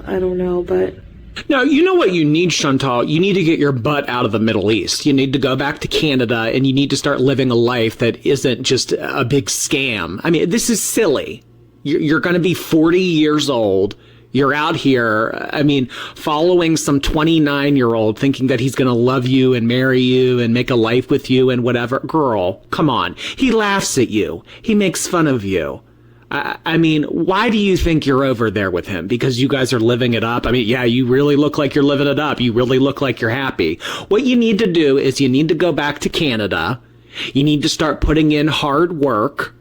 I don't know, but No, you know what you need, Chantal? You need to get your butt out of the Middle East. You need to go back to Canada and you need to start living a life that isn't just a big scam. I mean, this is silly. You're going to be 40 years old. You're out here, I mean, following some 29-year-old thinking that he's going to love you and marry you and make a life with you and whatever. Girl, come on. He laughs at you. He makes fun of you. I mean, why do you think you're over there with him? Because you guys are living it up? I mean, yeah, you really look like you're living it up. You really look like you're happy. What you need to do is you need to go back to Canada. You need to start putting in hard work.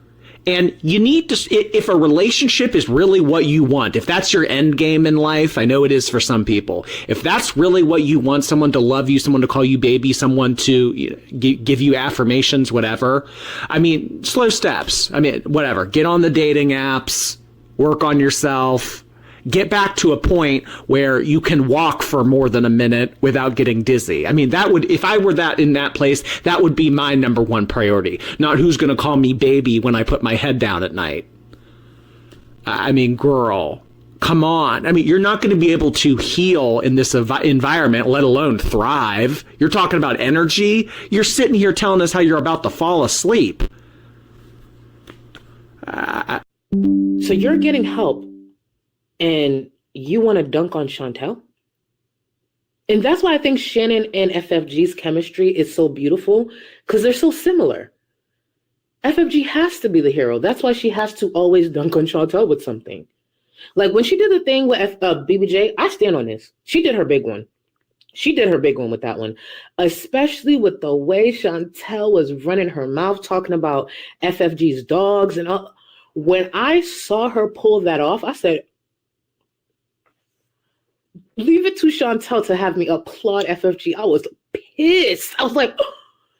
And you need to, if a relationship is really what you want, if that's your end game in life, I know it is for some people. If that's really what you want, someone to love you, someone to call you baby, someone to give you affirmations, whatever. I mean, slow steps. I mean, whatever. Get on the dating apps, work on yourself, get back to a point where you can walk for more than a minute without getting dizzy. I mean, that would, if I were that in that place, that would be my number one priority. Not who's going to call me baby when I put my head down at night. I mean, girl, come on. I mean, you're not going to be able to heal in this environment, let alone thrive. You're talking about energy. You're sitting here telling us how you're about to fall asleep. So you're getting help. And you want to dunk on Chantel? And that's why I think Shannon and FFG's chemistry is so beautiful, because they're so similar. FFG has to be the hero. That's why she has to always dunk on Chantel with something. Like when she did the thing with BBJ, I stand on this. She did her big one. She did her big one with that one, especially with the way Chantel was running her mouth, talking about FFG's dogs and all. When I saw her pull that off, I said, leave it to Chantel to have me applaud FFG. I was pissed. I was like, oh,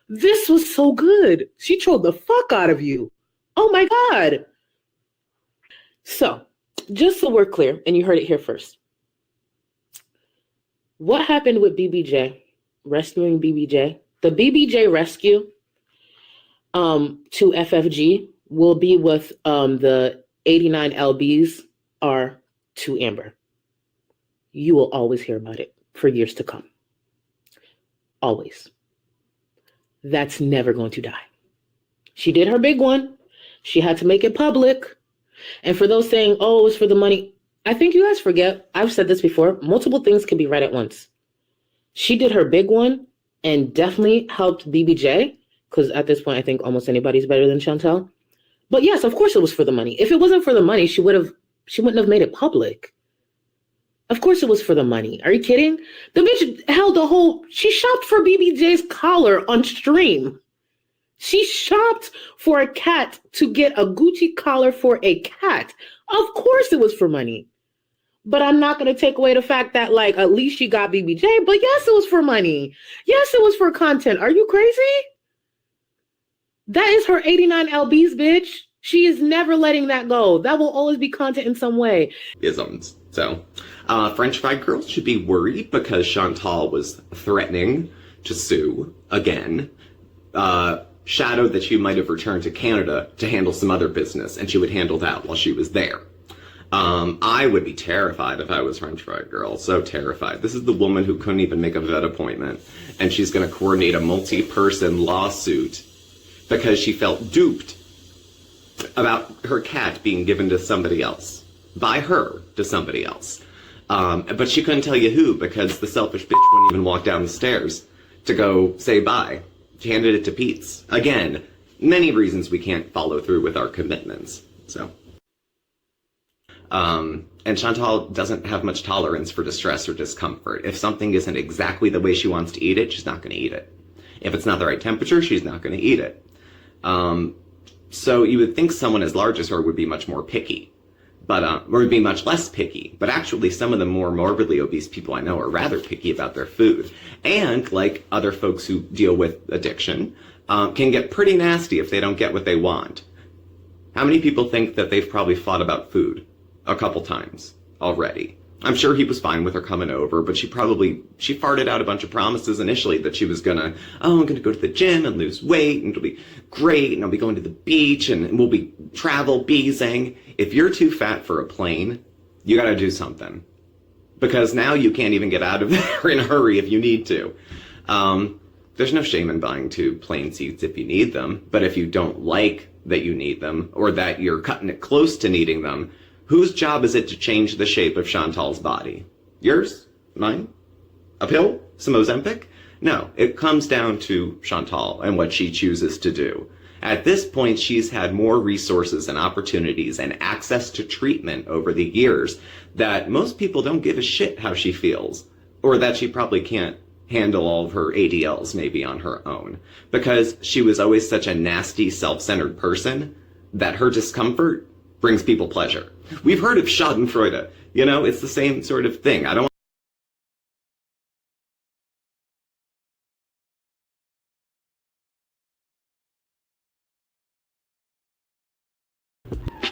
this was so good. She trolled the fuck out of you. Oh my God. So, just so we're clear, and you heard it here first. What happened with BBJ, rescuing BBJ? The BBJ rescue to FFG will be with the 89 LBs are to Amber. You will always hear about it for years to come. Always. That's never going to die. She did her big one. She had to make it public. And for those saying, oh, it's for the money, I think you guys forget, I've said this before, multiple things can be right at once. She did her big one and definitely helped BBJ, because at this point, I think almost anybody's better than Chantel. But yes, of course it was for the money. If it wasn't for the money, she wouldn't have made it public. Of course it was for the money. Are you kidding? The bitch held she shopped for BBJ's collar on stream. She shopped for a cat to get a Gucci collar for a cat. Of course it was for money. But I'm not going to take away the fact that, like, at least she got BBJ. But yes, it was for money. Yes, it was for content. Are you crazy? That is her 89 LBs, bitch. She is never letting that go. That will always be content in some way. Isms. So, French fried girls should be worried because Chantal was threatening to sue again. Shadowed that she might have returned to Canada to handle some other business, and she would handle that while she was there. I would be terrified if I was French fried girl. So terrified. This is the woman who couldn't even make a vet appointment, and she's going to coordinate a multi-person lawsuit because she felt duped about her cat being given to somebody else. By her to somebody else. But she couldn't tell you who because the selfish bitch wouldn't even walk down the stairs to go say bye. She handed it to Pete's. Again, many reasons we can't follow through with our commitments. So, and Chantal doesn't have much tolerance for distress or discomfort. If something isn't exactly the way she wants to eat it, she's not going to eat it. If it's not the right temperature, she's not going to eat it. So you would think someone as large as her would be much more picky. But, or would be much less picky. But actually, some of the more morbidly obese people I know are rather picky about their food. And, like other folks who deal with addiction, can get pretty nasty if they don't get what they want. How many people think that they've probably fought about food a couple times already? I'm sure he was fine with her coming over, but she farted out a bunch of promises initially that she was I'm gonna go to the gym and lose weight, and it'll be great, and I'll be going to the beach, and we'll be travel beezing. If you're too fat for a plane, you gotta do something. because now you can't even get out of there in a hurry if you need to. There's no shame in buying 2 plane seats if you need them, but if you don't like that you need them, or that you're cutting it close to needing them, whose job is it to change the shape of Chantal's body? Yours? Mine? A pill? Some Ozempic? No, it comes down to Chantal and what she chooses to do. At this point, she's had more resources and opportunities and access to treatment over the years that most people don't give a shit how she feels, or that she probably can't handle all of her ADLs maybe on her own, because she was always such a nasty, self-centered person that her discomfort brings people pleasure. We've heard of Schadenfreude. You know, it's the same sort of thing. I don't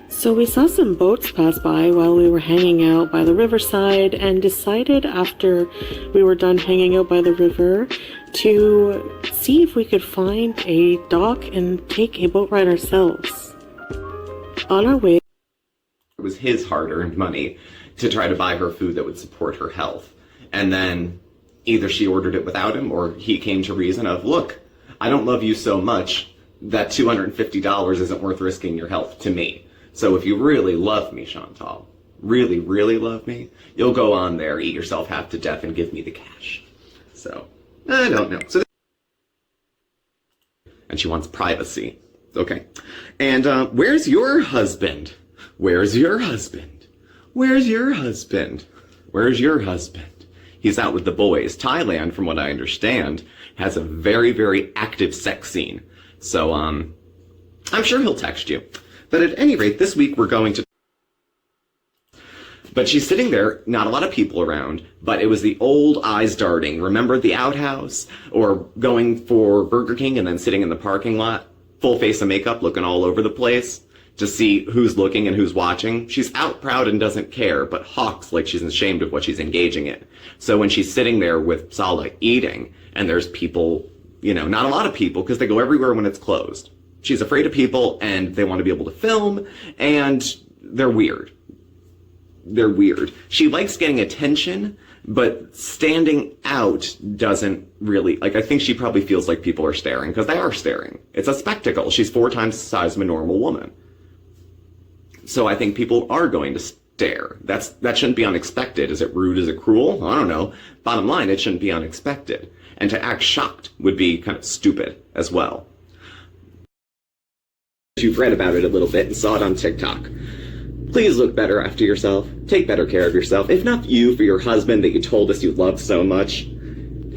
So we saw some boats pass by while we were hanging out by the riverside and decided after we were done hanging out by the river to see if we could find a dock and take a boat ride ourselves. On our way, it was his hard-earned money to try to buy her food that would support her health. And then either she ordered it without him, or he came to reason of, look, I don't love you so much that $250 isn't worth risking your health to me. So if you really love me, Chantal, really, really love me, you'll go on there, eat yourself half to death, and give me the cash. So, I don't know. And she wants privacy. Okay. And where's your husband? Where's your husband? Where's your husband? Where's your husband? He's out with the boys. Thailand, from what I understand, has a very, very active sex scene. So, I'm sure he'll text you. But at any rate, this week we're going to... But she's sitting there, not a lot of people around, but it was the old eyes darting. Remember the outhouse? Or going for Burger King and then sitting in the parking lot, full face of makeup, looking all over the place to see who's looking and who's watching. She's out proud and doesn't care, but hawks like she's ashamed of what she's engaging in. So when she's sitting there with Sala eating, and there's people, you know, not a lot of people, because they go everywhere when it's closed. She's afraid of people, and they want to be able to film, and they're weird. They're weird. She likes getting attention, but standing out doesn't really, like, I think she probably feels like people are staring, because they are staring. It's a spectacle. She's 4 times the size of a normal woman. So I think people are going to stare. That shouldn't be unexpected. Is it rude? Is it cruel? I don't know. Bottom line, it shouldn't be unexpected. And to act shocked would be kind of stupid as well. You've read about it a little bit and saw it on TikTok. Please look better after yourself. Take better care of yourself. If not you, for your husband that you told us you loved so much.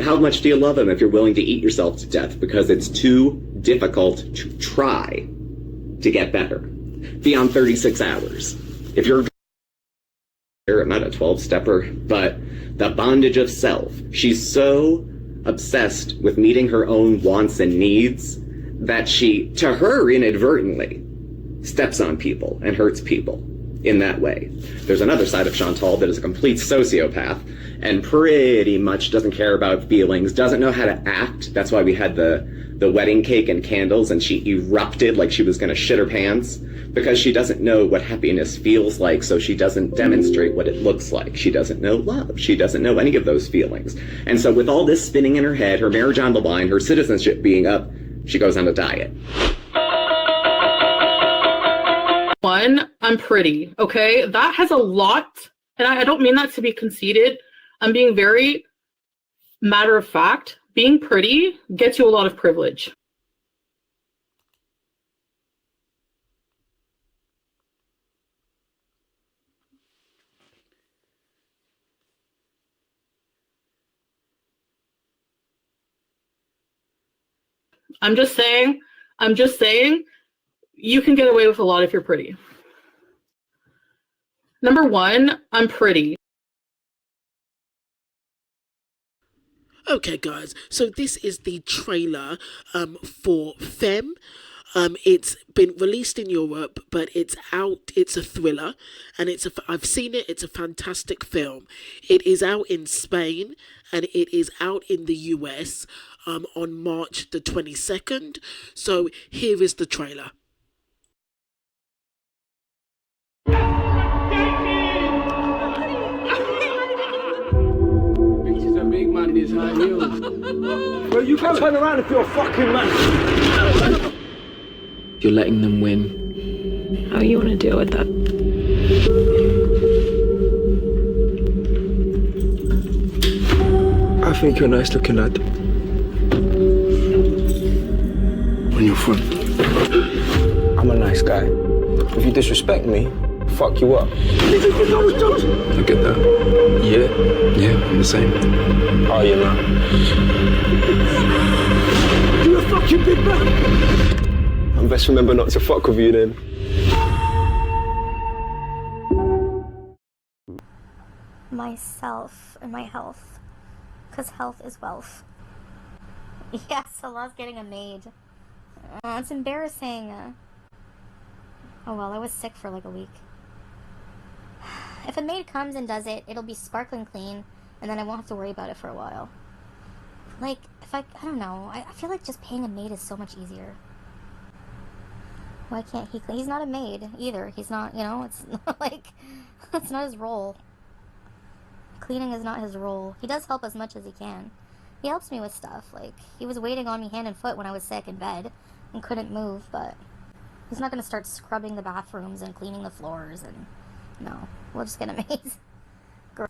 How much do you love him if you're willing to eat yourself to death because it's too difficult to try to get better beyond 36 hours? If you're not a 12-stepper, but the bondage of self. She's so obsessed with meeting her own wants and needs that she, to her inadvertently, steps on people and hurts people in that way. There's another side of Chantal that is a complete sociopath and pretty much doesn't care about feelings, doesn't know how to act. That's why we had the wedding cake and candles and she erupted like she was going to shit her pants, because she doesn't know what happiness feels like, so she doesn't demonstrate what it looks like. She doesn't know love. She doesn't know any of those feelings. And so with all this spinning in her head, her marriage on the line, her citizenship being up, she goes on a diet. One, I'm pretty, okay? That has a lot, and I don't mean that to be conceited. I'm being very matter of fact. Being pretty gets you a lot of privilege. I'm just saying, you can get away with a lot if you're pretty. Number one, I'm pretty. Okay, guys, so this is the trailer for Femme. It's been released in Europe, but it's out. It's a thriller, and I've seen it. It's a fantastic film. It is out in Spain, and it is out in the US on March the 22nd. So here is the trailer. in his high heels. Well, you can turn around if you're a fucking man. You're letting them win. How you want to deal with that? I think you're a nice looking lad. On your front. I'm a nice guy. If you disrespect me, fuck you up. I get that. Yeah, I'm the same. Oh, you know. You're a fucking big man. I best remember not to fuck with you then. Myself and my health. Because health is wealth. Yeah, Salah's getting a maid. It's embarrassing. Oh well, I was sick for like a week. If a maid comes and does it, it'll be sparkling clean, and then I won't have to worry about it for a while. Like, if I don't know, I feel like just paying a maid is so much easier. Why can't he clean? He's not a maid either. He's not, you know, it's not like, it's not his role. Cleaning is not his role. He does help as much as he can. He helps me with stuff, like, he was waiting on me hand and foot when I was sick in bed and couldn't move, but he's not going to start scrubbing the bathrooms and cleaning the floors, and no, we'll just get a maid.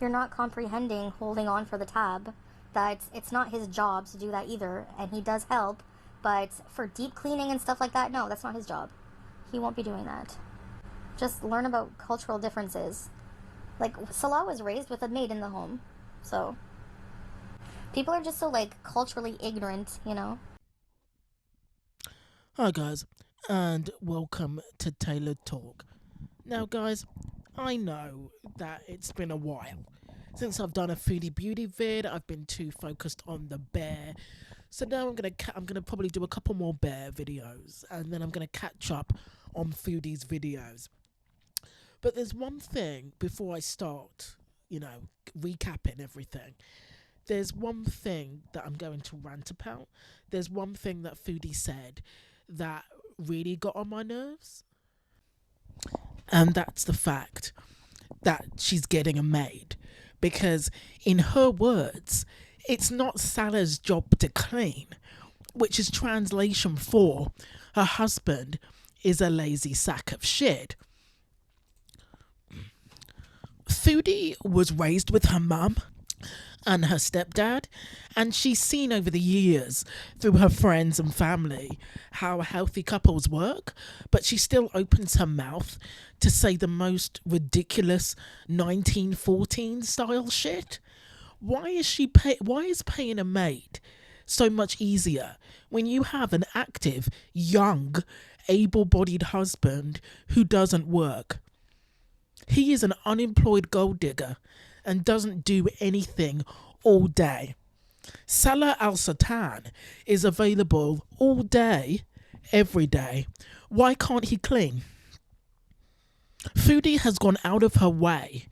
You're not comprehending, holding on for the tab, that it's not his job to do that either, and he does help, but for deep cleaning and stuff like that, no, that's not his job. He won't be doing that. Just learn about cultural differences. Like, Salah was raised with a maid in the home, so people are just so, like, culturally ignorant, you know? Hi guys, and welcome to Tailored Talk. Now guys, I know that it's been a while since I've done a foodie beauty vid. I've been too focused on the bear, so now I'm gonna probably do a couple more bear videos, and then I'm gonna catch up on foodies videos. But there's one thing before I start, you know, recapping everything. There's one thing that I'm going to rant about. There's one thing that Foodie said that really got on my nerves. And that's the fact that she's getting a maid. Because in her words, it's not Salah's job to clean, which is translation for her husband is a lazy sack of shit. Foodie was raised with her mum and her stepdad, and she's seen over the years through her friends and family how healthy couples work, but she still opens her mouth to say the most ridiculous 1914 style shit. Why is paying a maid so much easier when you have an active, young, able-bodied husband who doesn't work? He is an unemployed gold digger and doesn't do anything all day. Salah Al-Sultan is available all day, every day. Why can't he clean? Foodie has gone out of her way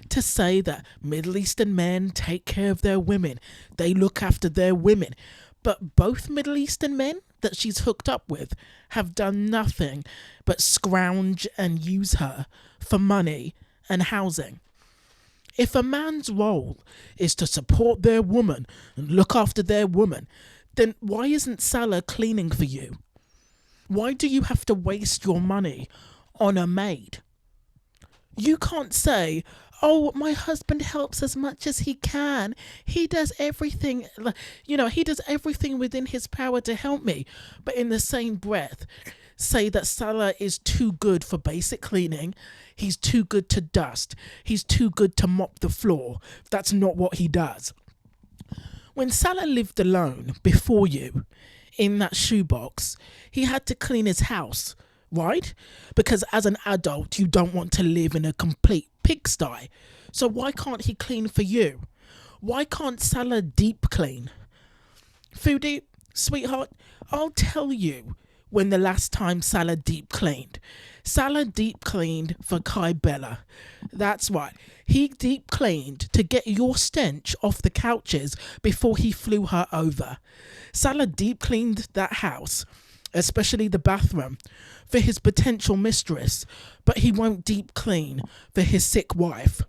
to say that Middle Eastern men take care of their women. They look after their women. But both Middle Eastern men that she's hooked up with have done nothing but scrounge and use her for money and housing. If a man's role is to support their woman and look after their woman, then why isn't Salah cleaning for you? Why do you have to waste your money on a maid? You can't say, oh, my husband helps as much as he can. He does everything, he does everything within his power to help me. But in the same breath, say that Salah is too good for basic cleaning. He's too good to dust. He's too good to mop the floor. That's not what he does. When Salah lived alone before you, in that shoebox, he had to clean his house, right? Because as an adult, you don't want to live in a complete pigsty. So why can't he clean for you? Why can't Salah deep clean? Foodie, sweetheart, I'll tell you when the last time Salah deep cleaned. Salah deep cleaned for Kai Bella. That's right. He deep cleaned to get your stench off the couches before he flew her over. Salah deep cleaned that house, especially the bathroom, for his potential mistress, but he won't deep clean for his sick wife.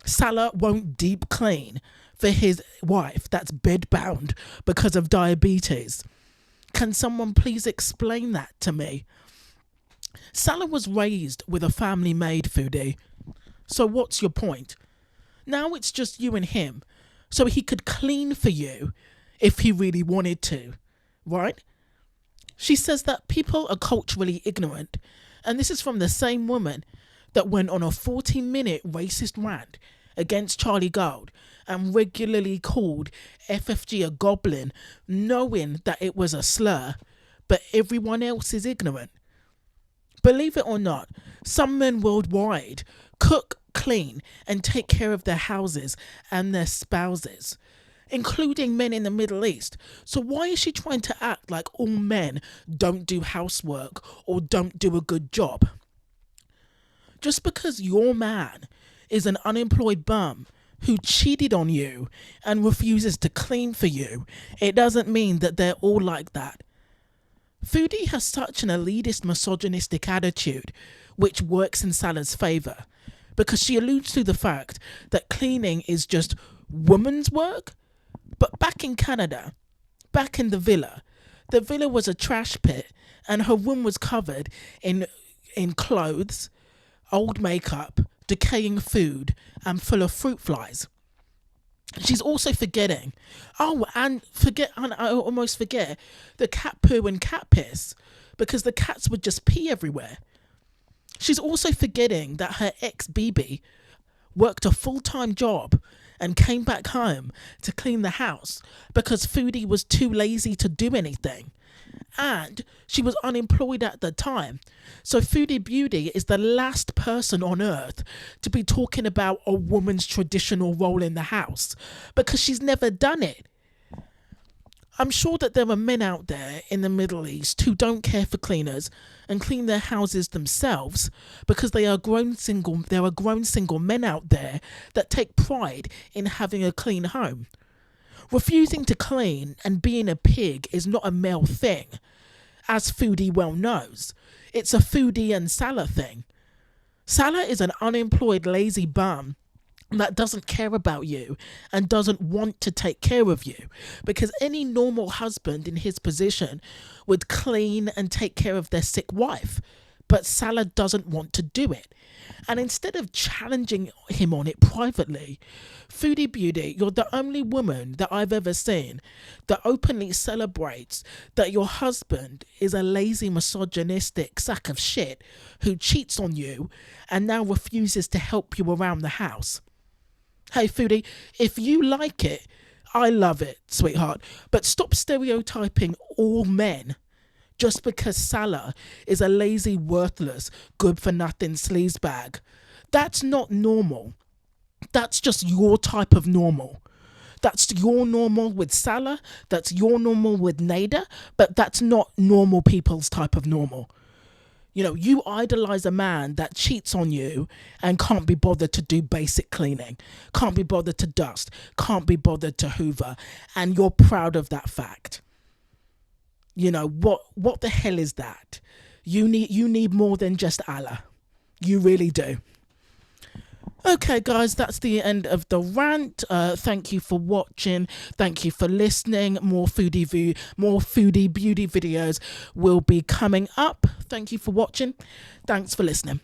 Salah won't deep clean for for his wife that's bedbound because of diabetes. Can someone please explain that to me? Salah was raised with a family maid, Foodie. So what's your point? Now it's just you and him, so he could clean for you if he really wanted to, right? She says that people are culturally ignorant, and this is from the same woman that went on a 40-minute racist rant against Charlie Gold and regularly called FFG a goblin, knowing that it was a slur, but everyone else is ignorant. Believe it or not, some men worldwide cook, clean, and take care of their houses and their spouses, including men in the Middle East. So why is she trying to act like all men don't do housework or don't do a good job? Just because your man is an unemployed bum who cheated on you and refuses to clean for you, it doesn't mean that they're all like that. Foodie has such an elitist, misogynistic attitude, which works in Salah's favour, because she alludes to the fact that cleaning is just woman's work. But back in Canada, back in the villa was a trash pit, and her room was covered in clothes, old makeup, decaying food, and full of fruit flies. She's also forgetting, I almost forget, the cat poo and cat piss, because the cats would just pee everywhere. She's also forgetting that her ex-BB worked a full-time job and came back home to clean the house because Foodie was too lazy to do anything. And she was unemployed at the time. So Foodie Beauty is the last person on earth to be talking about a woman's traditional role in the house, because she's never done it. I'm sure that there are men out there in the Middle East who don't care for cleaners and clean their houses themselves, because there are grown single men out there that take pride in having a clean home. Refusing to clean and being a pig is not a male thing, as Foodie well knows. It's a Foodie and Salah thing. Salah is an unemployed lazy bum that doesn't care about you and doesn't want to take care of you, because any normal husband in his position would clean and take care of their sick wife, but Salah doesn't want to do it. And instead of challenging him on it privately, Foodie Beauty, you're the only woman that I've ever seen that openly celebrates that your husband is a lazy, misogynistic sack of shit who cheats on you and now refuses to help you around the house. Hey Foodie, if you like it, I love it, sweetheart, but stop stereotyping all men just because Salah is a lazy, worthless, good-for-nothing sleazebag. That's not normal. That's just your type of normal. That's your normal with Salah, that's your normal with Nada, but that's not normal people's type of normal. You know, you idolize a man that cheats on you and can't be bothered to do basic cleaning, can't be bothered to dust, can't be bothered to hoover, and you're proud of that fact. You know, what the hell is that? You need more than just Allah. You really do. Okay, guys, that's the end of the rant. Thank you for watching. Thank you for listening. More Foodie Beauty videos will be coming up. Thank you for watching. Thanks for listening.